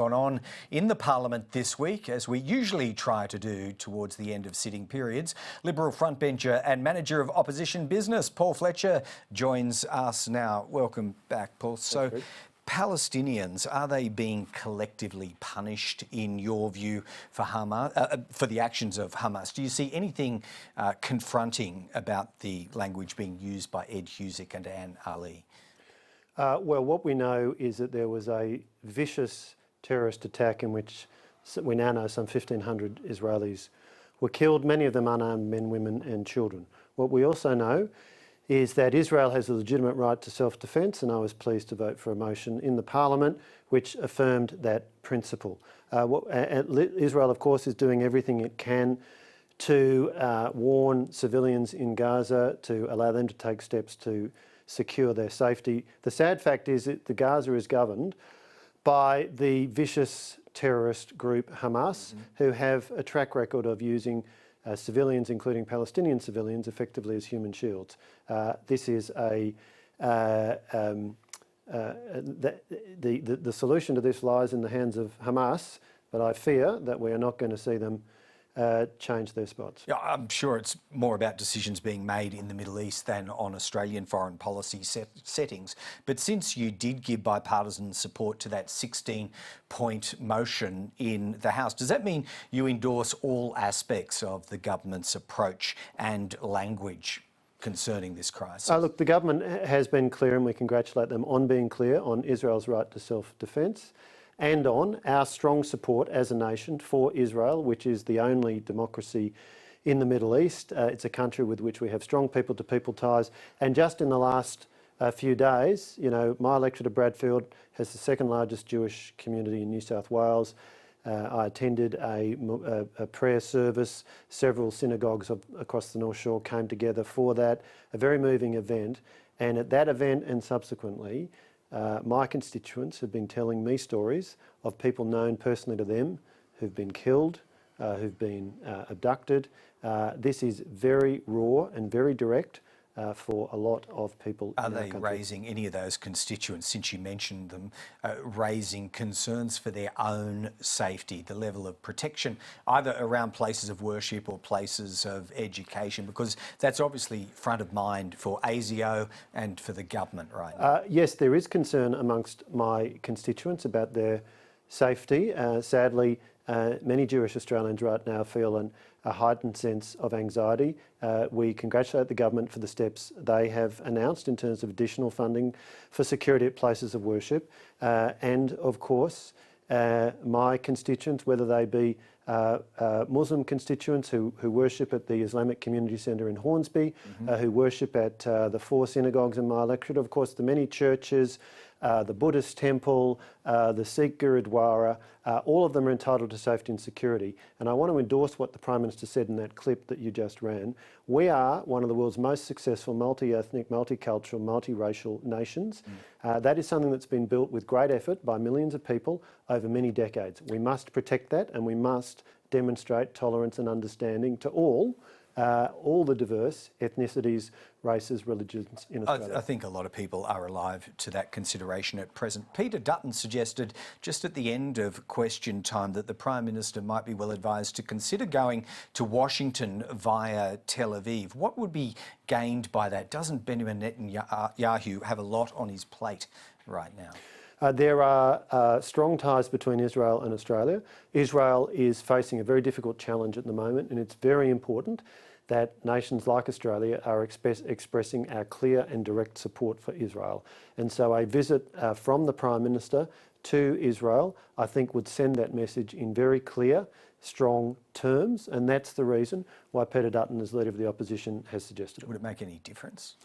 Gone on in the Parliament this week, as we usually try to do towards the end of sitting periods. Liberal frontbencher and manager of opposition business, Paul Fletcher, joins us now. Welcome back, Paul. So, Palestinians, are they being collectively punished, in your view, for Hamas, for the actions of Hamas? Do you see anything confronting about the language being used by Ed Husic and Anne Ali? Well, what we know is that there was a vicious terrorist attack in which we now know some 1,500 Israelis were killed, many of them unarmed men, women and children. What we also know is that Israel has a legitimate right to self-defence, and I was pleased to vote for a motion in the Parliament which affirmed that principle. Israel, of course, is doing everything it can to warn civilians in Gaza, to allow them to take steps to secure their safety. The sad fact is that the Gaza is governed by the vicious terrorist group Hamas, who have a track record of using civilians, including Palestinian civilians, effectively as human shields. This is the solution to this lies in the hands of Hamas, but I fear that we are not going to see them change their spots. Yeah, I'm sure it's more about decisions being made in the Middle East than on Australian foreign policy settings. But since you did give bipartisan support to that 16-point motion in the House, does that mean you endorse all aspects of the government's approach and language concerning this crisis? Look, the government has been clear, and we congratulate them on being clear on Israel's right to self-defence, and on our strong support as a nation for Israel, which is the only democracy in the Middle East. It's a country with which we have strong people-to-people ties. And just in the last few days, you know, my electorate of Bradfield has the second largest Jewish community in New South Wales. I attended a prayer service. Several synagogues across the North Shore came together for that, a very moving event. And at that event and subsequently, my constituents have been telling me stories of people known personally to them who've been killed, who've been abducted. This is very raw and very direct for a lot of people in our country. Are they raising, any of those constituents, since you mentioned them, raising concerns for their own safety, the level of protection, either around places of worship or places of education? Because that's obviously front of mind for ASIO and for the government right now. Yes, there is concern amongst my constituents about their safety. Sadly, many Jewish Australians right now feel a heightened sense of anxiety. We congratulate the government for the steps they have announced in terms of additional funding for security at places of worship. And of course, my constituents, whether they be Muslim constituents who worship at the Islamic Community Centre in Hornsby, who worship at the 4 synagogues in my electorate, of course the many churches, the Buddhist temple, the Sikh Gurudwara, all of them are entitled to safety and security. And I want to endorse what the Prime Minister said in that clip that you just ran. We are one of the world's most successful multi-ethnic, multicultural, multiracial nations. That is something that's been built with great effort by millions of people over many decades. We must protect that, and we must demonstrate tolerance and understanding to all the diverse ethnicities, races, religions in Australia. I think a lot of people are alive to that consideration at present. Peter Dutton suggested just at the end of question time that the Prime Minister might be well advised to consider going to Washington via Tel Aviv. What would be gained by that? Doesn't Benjamin Netanyahu have a lot on his plate right now? There are strong ties between Israel and Australia. Israel is facing a very difficult challenge at the moment, and it's very important that nations like Australia are expressing our clear and direct support for Israel. And so a visit from the Prime Minister to Israel, I think, would send that message in very clear, strong terms, and that's the reason why Peter Dutton, as Leader of the Opposition, has suggested it. Would it make any difference?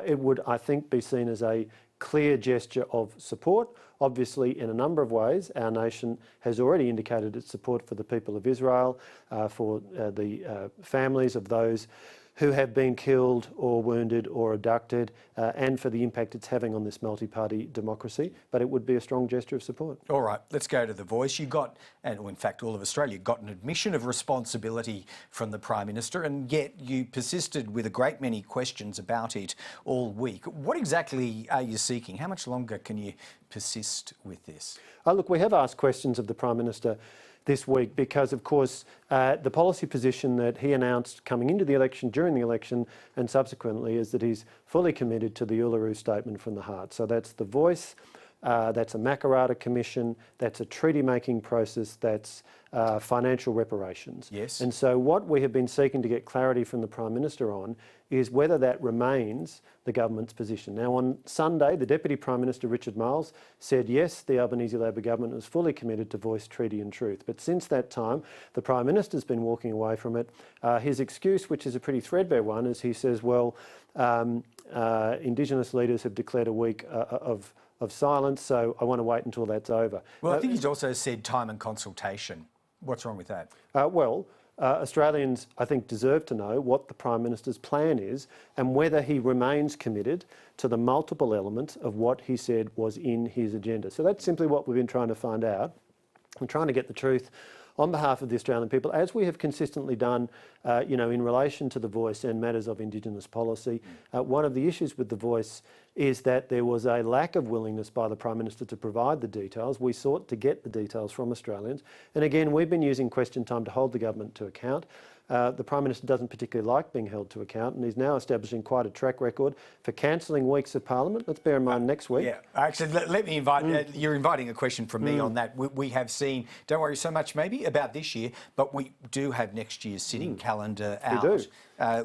It would, I think, be seen as a clear gesture of support. Obviously, in a number of ways, our nation has already indicated its support for the people of Israel, for the families of those who have been killed or wounded or abducted, and for the impact it's having on this multi-party democracy. But it would be a strong gesture of support. All right, let's go to The Voice. You got, and in fact all of Australia, got an admission of responsibility from the Prime Minister, and yet you persisted with a great many questions about it all week. What exactly are you seeking? How much longer can you persist with this? Look, we have asked questions of the Prime Minister this week because, of course, the policy position that he announced coming into the election, during the election and subsequently, is that he's fully committed to the Uluru Statement from the Heart. So that's The Voice, that's a Makarrata Commission, that's a treaty-making process, that's financial reparations. Yes. And so what we have been seeking to get clarity from the Prime Minister on is whether that remains the government's position. Now, on Sunday, the Deputy Prime Minister, Richard Marles, said yes, the Albanese Labor government was fully committed to voice, treaty and truth. But since that time, the Prime Minister's been walking away from it. His excuse, which is a pretty threadbare one, is he says, well, Indigenous leaders have declared a week of silence, so I want to wait until that's over. Well, I think he's also said time and consultation. What's wrong with that? Australians, I think, deserve to know what the Prime Minister's plan is and whether he remains committed to the multiple elements of what he said was in his agenda. So that's simply what we've been trying to find out. I'm trying to get the truth on behalf of the Australian people, as we have consistently done, in relation to The Voice and matters of Indigenous policy. One of the issues with The Voice is that there was a lack of willingness by the Prime Minister to provide the details. We sought to get the details from Australians. And again, we've been using question time to hold the government to account. The Prime Minister doesn't particularly like being held to account, and he's now establishing quite a track record for cancelling weeks of Parliament. Let's bear in mind next week. Yeah, actually, let me invite, you're inviting a question from me on that. We have seen, don't worry so much maybe about this year, but we do have next year's sitting calendar out. We do.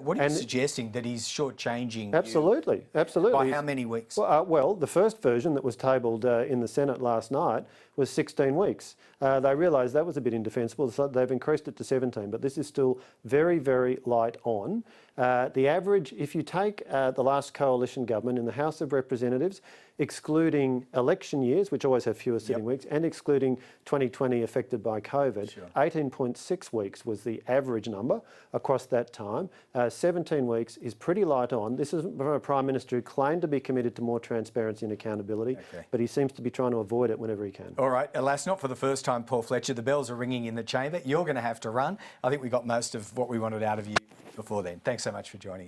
What are you suggesting, that he's shortchanging Absolutely, absolutely. by how many weeks? Well, the first version that was tabled in the Senate last night was 16 weeks. They realised that was a bit indefensible, so they've increased it to 17, but this is still very, very light on. The average, if you take the last coalition government in the House of Representatives, excluding election years, which always have fewer sitting weeks, and excluding 2020 affected by COVID, 18.6 weeks was the average number across that time. 17 weeks is pretty light on. This is from a Prime Minister who claimed to be committed to more transparency and accountability, but he seems to be trying to avoid it whenever he can. All right, alas, not for the first time, Paul Fletcher. The bells are ringing in the chamber. You're going to have to run. I think we got most of what we wanted out of you before then. Thanks so much for joining us.